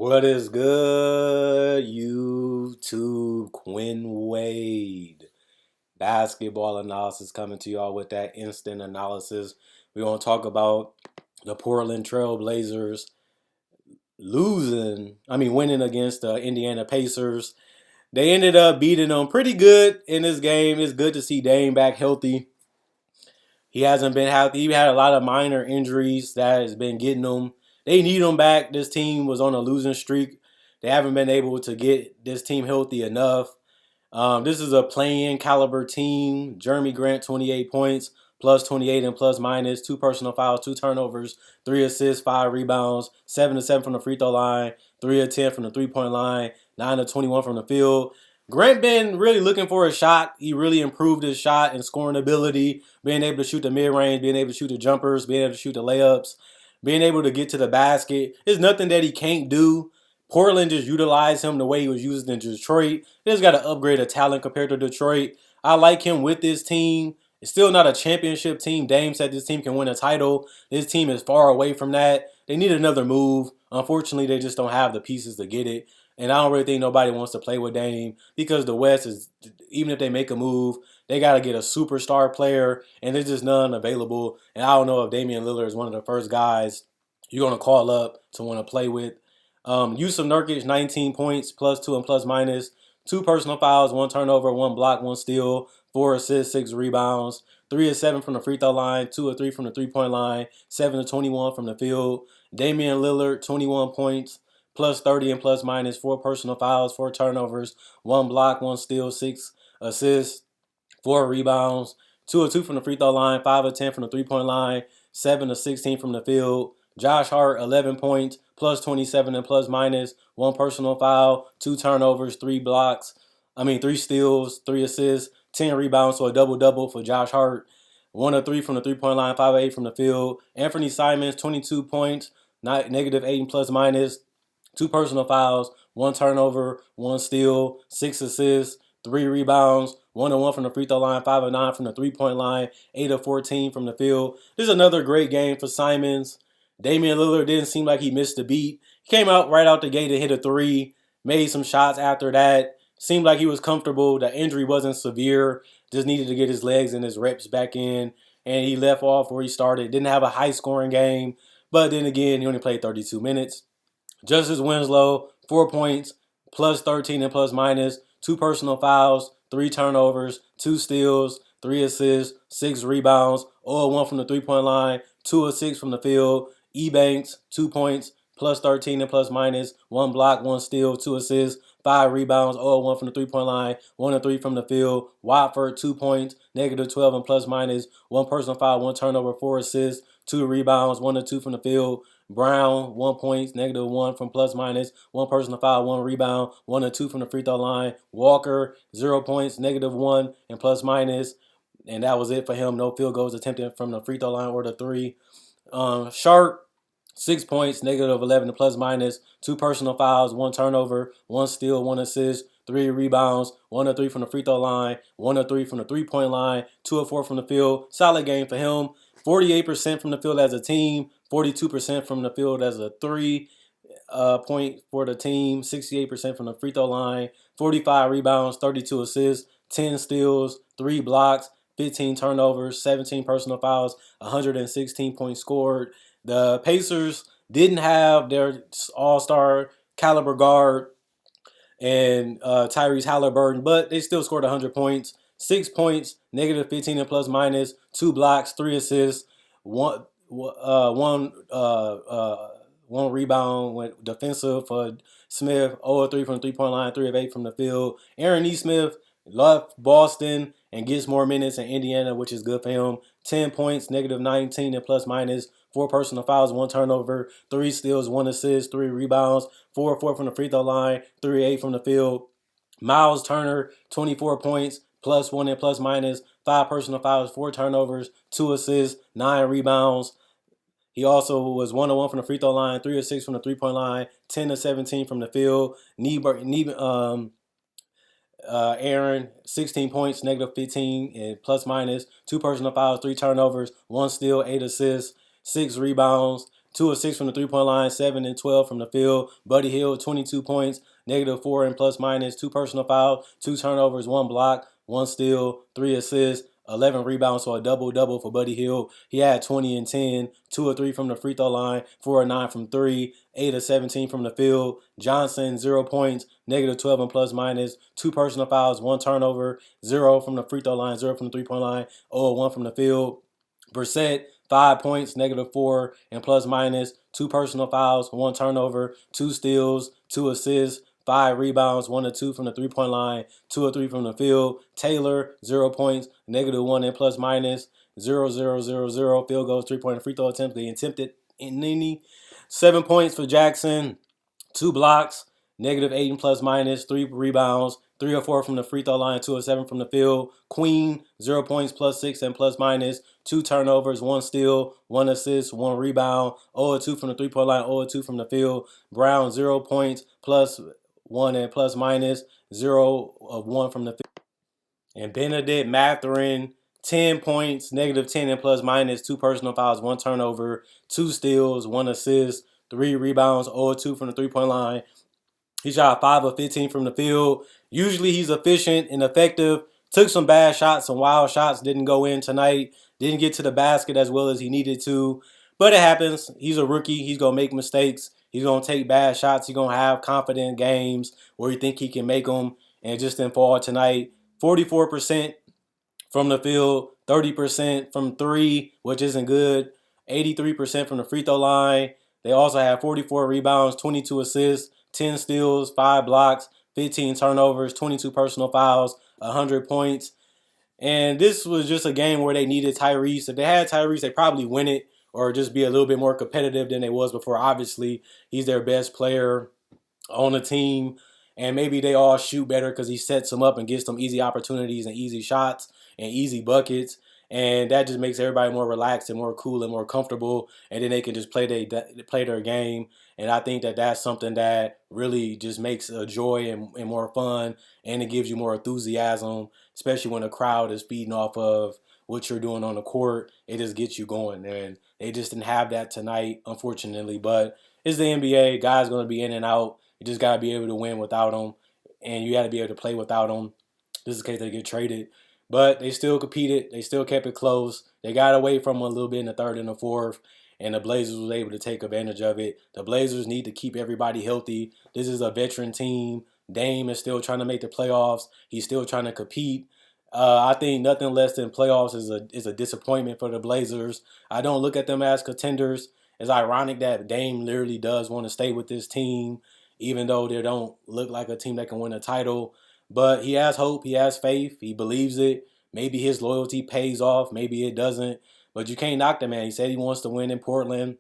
What is good, YouTube? Quinn Wade. Basketball analysis coming to y'all with that instant analysis. We're going to talk about the Portland Trailblazers winning against the Indiana Pacers. They ended up beating them pretty good in this game. It's good to see Dame back healthy. He hasn't been healthy. He had a lot of minor injuries that has been getting him. They need him back. This team was on a losing streak. They haven't been able to get this team healthy enough. This is a play-in caliber team. Jeremy Grant, 28 points, plus 28 and plus minus, 2 personal fouls, 2 turnovers, 3 assists, 5 rebounds, 7 to 7 from the free throw line, 3 of 10 from the three-point line, 9 to 21 from the field. Grant been really looking for a shot. He really improved his shot and scoring ability, being able to shoot the mid-range, being able to shoot the jumpers, being able to shoot the layups, being able to get to the basket. There's nothing that he can't do. Portland just utilized him the way he was used in Detroit. They just got to upgrade a talent compared to Detroit. I like him with this team. It's still not a championship team. Dame said this team can win a title. This team is far away from that. They need another move. Unfortunately, they just don't have the pieces to get it. And I don't really think nobody wants to play with Dame because the West is, even if they make a move, they got to get a superstar player, and there's just none available. And I don't know if Damian Lillard is one of the first guys you're going to call up to want to play with. Yusuf Nurkic, 19 points, plus 2 and plus minus. 2 personal fouls, 1 turnover, 1 block, 1 steal, 4 assists, 6 rebounds. 3 of 7 from the free throw line, 2 of 3 from the three-point line, 7 to 21 from the field. Damian Lillard, 21 points, plus 30 and plus minus, 4 personal fouls, 4 turnovers, 1 block, 1 steal, 6 assists, 4 rebounds, 2 of 2 from the free throw line, 5 of 10 from the three-point line, 7 of 16 from the field. Josh Hart, 11 points, plus 27 and plus minus, 1 personal foul, 2 turnovers, 3 steals, 3 assists, 10 rebounds, so a double-double for Josh Hart. 1 of 3 from the three-point line, 5 of 8 from the field. Anthony Simons, 22 points, negative 8 and plus minus, 2 personal fouls, 1 turnover, 1 steal, 6 assists, 3 rebounds, 1 of 1 from the free throw line, 5 of 9 from the three-point line, 8 of 14 from the field. This is another great game for Simons. Damian Lillard didn't seem like he missed a beat. He came out right out the gate and hit a 3, made some shots after that. Seemed like he was comfortable. The injury wasn't severe. Just needed to get his legs and his reps back in. And he left off where he started. Didn't have a high-scoring game. But then again, he only played 32 minutes. Justice Winslow, 4 points, plus 13 and plus minus, 2 personal fouls, 3 turnovers, 2 steals, 3 assists, 6 rebounds, 0 1 from the three-point line, 2 of 6 from the field. Ebanks, 2 points, plus 13 and plus minus, 1 block, 1 steal, 2 assists, 5 rebounds, 0 1 from the three-point line, 1 of 3 from the field. Watford, 2 points, negative 12 and plus minus, 1 personal foul, 1 turnover, 4 assists, 2 rebounds, 1 of 2 from the field. Brown, 1 point, negative 1 from plus minus, 1 personal foul, 1 rebound, 1 of 2 from the free throw line. Walker, 0 points, negative 1 and plus minus. And that was it for him. No field goals attempted from the free throw line or the 3. Sharp, 6 points, negative 11 plus minus, 2 personal fouls, 1 turnover, 1 steal, 1 assist, 3 rebounds, 1 of 3 from the free throw line, 1 of 3 from the three-point line, 2 of 4 from the field. Solid game for him. 48% from the field as a team, 42% from the field as a 3-point for the team, 68% from the free throw line, 45 rebounds, 32 assists, 10 steals, 3 blocks, 15 turnovers, 17 personal fouls, 116 points scored. The Pacers didn't have their all-star caliber guard and Tyrese Halliburton, but they still scored 100 points. 6 points, negative 15 and plus minus, 2 blocks, 3 assists, one rebound went defensive for Smith, 0 of 3 from the three-point line, 3 of 8 from the field. Aaron Nesmith left Boston and gets more minutes in Indiana, which is good for him. 10 points, negative 19 and plus minus, 4 personal fouls, 1 turnover, 3 steals, 1 assist, 3 rebounds, 4 of 4 from the free throw line, 3 of 8 from the field. Miles Turner, 24 points, plus 1 and plus minus, 5 personal fouls, 4 turnovers, 2 assists, 9 rebounds. He also was 1 of 1 from the free throw line, 3 of 6 from the three-point line, 10 of 17 from the field. Aaron, 16 points, negative 15 and plus minus, 2 personal fouls, 3 turnovers, 1 steal, 8 assists, 6 rebounds. 2 of 6 from the 3-point line, 7 and 12 from the field. Buddy Hield, 22 points, -4 and plus minus, 2 personal fouls, 2 turnovers, 1 block, 1 steal, 3 assists, 11 rebounds, so a double-double for Buddy Hield. He had 20 and 10, 2 of 3 from the free throw line, 4 of 9 from 3, 8 of 17 from the field. Johnson, 0 points, -12 and plus minus, 2 personal fouls, 1 turnover, 0 from the free throw line, 0 from the 3-point line, 0 of 1 from the field. Brissett, 5 points, -4 and plus minus, 2 personal fouls, 1 turnover, 2 steals, 2 assists, 5 rebounds, 1 of 2 from the 3-point line, 2 of 3 from the field. Taylor, 0 points, -1 and plus minus, 0, 0, 0, 0. Field goals, 3-point free throw attempts. They attempted in any. 7 points for Jackson, 2 blocks, -8 and plus minus, 3 rebounds, 3 of 4 from the free throw line, 2 of 7 from the field. Queen, 0 points, +6 and plus minus, 2 turnovers, 1 steal, 1 assist, 1 rebound, 0 of 2 from the 3-point line, 0 of 2 from the field. Brown, 0 points, +1 and plus minus, 0 of 1 from the field. And Benedict Mathurin, 10 points, -10 and plus minus, 2 personal fouls, 1 turnover, 2 steals, 1 assist, 3 rebounds, 0 of 2 from the 3-point line. He shot 5 of 15 from the field. Usually he's efficient and effective. Took some bad shots, some wild shots, didn't go in tonight. Didn't get to the basket as well as he needed to. But it happens. He's a rookie. He's going to make mistakes. He's going to take bad shots. He's going to have confident games where you think he can make them. And just didn't fall tonight. 44% from the field, 30% from 3, which isn't good. 83% from the free throw line. They also had 44 rebounds, 22 assists, 10 steals, 5 blocks, 15 turnovers, 22 personal fouls, 100 points. And this was just a game where they needed Tyrese. If they had Tyrese, they probably win it or just be a little bit more competitive than they was before. Obviously, he's their best player on the team. And maybe they all shoot better because he sets them up and gives them easy opportunities and easy shots and easy buckets. And that just makes everybody more relaxed and more cool and more comfortable. And then they can just play their game. And I think that that's something that really just makes a joy and more fun. And it gives you more enthusiasm, especially when the crowd is feeding off of what you're doing on the court. It just gets you going. And they just didn't have that tonight, unfortunately. But it's the NBA. Guys going to be in and out. You just got to be able to win without them. And you got to be able to play without them. This is in case they get traded. But they still competed. They still kept it close. They got away from them a little bit in the third and the fourth. And the Blazers was able to take advantage of it. The Blazers need to keep everybody healthy. This is a veteran team. Dame is still trying to make the playoffs. He's still trying to compete. I think nothing less than playoffs is a disappointment for the Blazers. I don't look at them as contenders. It's ironic that Dame literally does want to stay with this team, even though they don't look like a team that can win a title. But he has hope. He has faith. He believes it. Maybe his loyalty pays off. Maybe it doesn't. But you can't knock the man. He said he wants to win in Portland.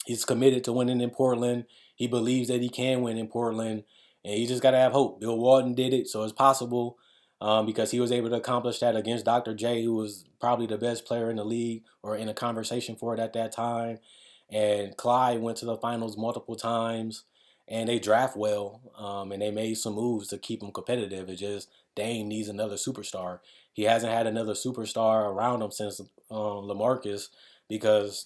He's committed to winning in Portland. He believes that he can win in Portland. And he just got to have hope. Bill Walton did it, so it's possible because he was able to accomplish that against Dr. J, who was probably the best player in the league or in a conversation for it at that time. And Clyde went to the finals multiple times. And they draft well, and they made some moves to keep them competitive. It's just Dame needs another superstar. He hasn't had another superstar around him since LaMarcus because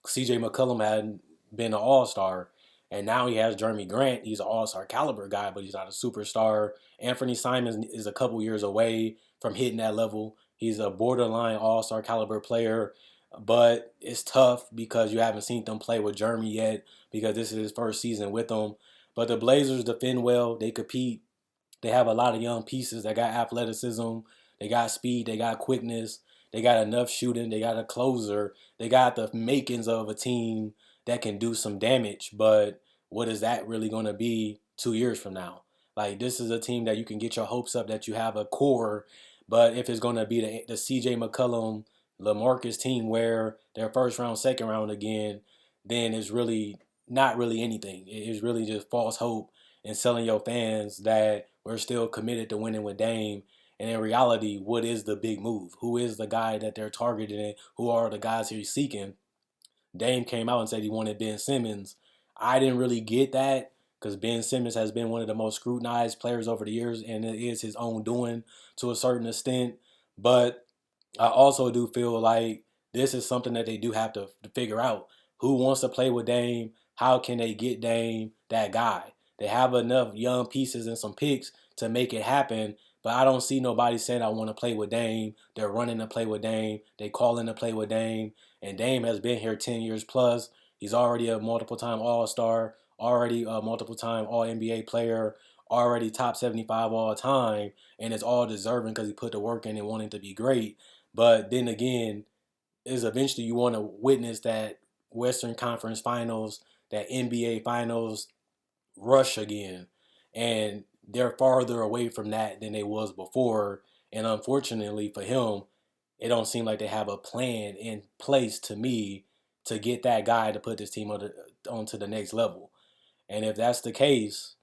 C.J. McCollum hadn't been an all-star. And now he has Jeremy Grant. He's an all-star caliber guy, but he's not a superstar. Anthony Simons is a couple years away from hitting that level. He's a borderline all-star caliber player. But it's tough because you haven't seen them play with Jeremy yet because this is his first season with them. But the Blazers defend well. They compete. They have a lot of young pieces. They got athleticism. They got speed. They got quickness. They got enough shooting. They got a closer. They got the makings of a team that can do some damage. But what is that really going to be 2 years from now? Like, this is a team that you can get your hopes up that you have a core. But if it's going to be the C.J. McCollum, LaMarcus team where they're first round, second round again, then it's really not really anything. It's really just false hope and selling your fans that we're still committed to winning with Dame. And in reality, what is the big move? Who is the guy that they're targeting? Who are the guys he's seeking? Dame came out and said he wanted Ben Simmons. I didn't really get that because Ben Simmons has been one of the most scrutinized players over the years, and it is his own doing to a certain extent. But I also do feel like this is something that they do have to figure out. Who wants to play with Dame? How can they get Dame that guy? They have enough young pieces and some picks to make it happen, but I don't see nobody saying I want to play with Dame. They're running to play with Dame. They calling to play with Dame. And Dame has been here 10 years plus. He's already a multiple-time All-Star, already a multiple-time All-NBA player, already top 75 all time, and it's all deserving because he put the work in and wanted to be great. But then again, is eventually you want to witness that Western Conference Finals, that NBA Finals rush again, and they're farther away from that than they was before. And unfortunately for him, it don't seem like they have a plan in place to me to get that guy to put this team on to the next level. And if that's the case,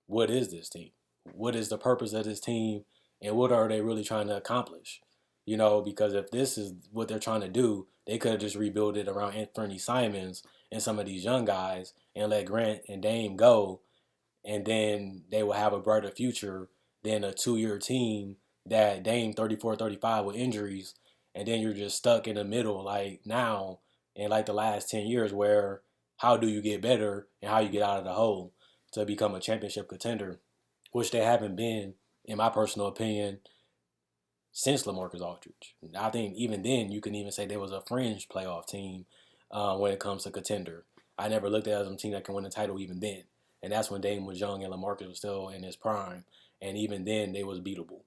what is this team? What is the purpose of this team? And what are they really trying to accomplish? Because if this is what they're trying to do, they could have just rebuilt it around Anthony Simons and some of these young guys and let Grant and Dame go, and then they will have a brighter future than a 2-year team that Dame 34, 35 with injuries, and then you're just stuck in the middle like now in like the last 10 years where how do you get better and how you get out of the hole to become a championship contender, which they haven't been, in my personal opinion, since LaMarcus Aldridge. I think even then you can even say there was a fringe playoff team when it comes to contender. I never looked at it as a team that can win a title even then. And that's when Dame was young and LaMarcus was still in his prime. And even then they was beatable.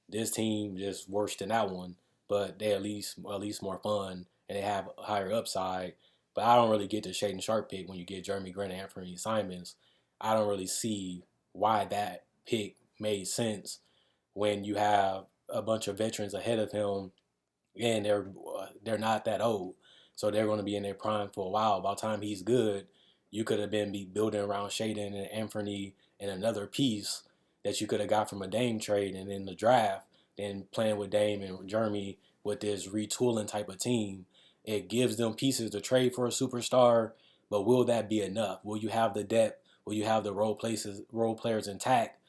This team just worse than that one, but they at least more fun and they have a higher upside. But I don't really get the Shaden Sharp pick when you get Jeremy Grant and Anthony Simons. I don't really see why that pick made sense when you have a bunch of veterans ahead of him, and they're not that old, so they're going to be in their prime for a while. By the time he's good, you could have been building around Shaden and Anthony and another piece that you could have got from a Dame trade and in the draft, then playing with Dame and Jeremy with this retooling type of team. It gives them pieces to trade for a superstar, but will that be enough? Will you have the depth? Will you have the role players intact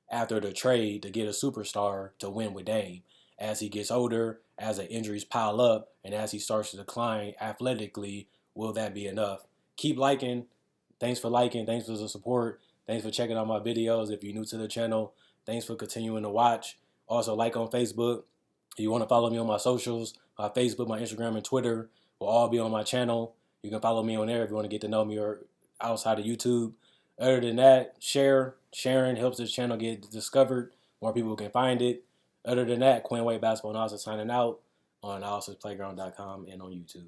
after the trade to get a superstar to win with Dame? As he gets older, as the injuries pile up, and as he starts to decline athletically, will that be enough? Keep liking. Thanks for liking. Thanks for the support. Thanks for checking out my videos. If you're new to the channel, thanks for continuing to watch. Also, like on Facebook. If you want to follow me on my socials, my Facebook, my Instagram, and Twitter will all be on my channel. You can follow me on there if you want to get to know me or outside of YouTube. Other than that, sharing helps this channel get discovered. More people can find it. Other than that, Quinn Wade Basketball Analysis signing out on analysisplayground.com and on YouTube.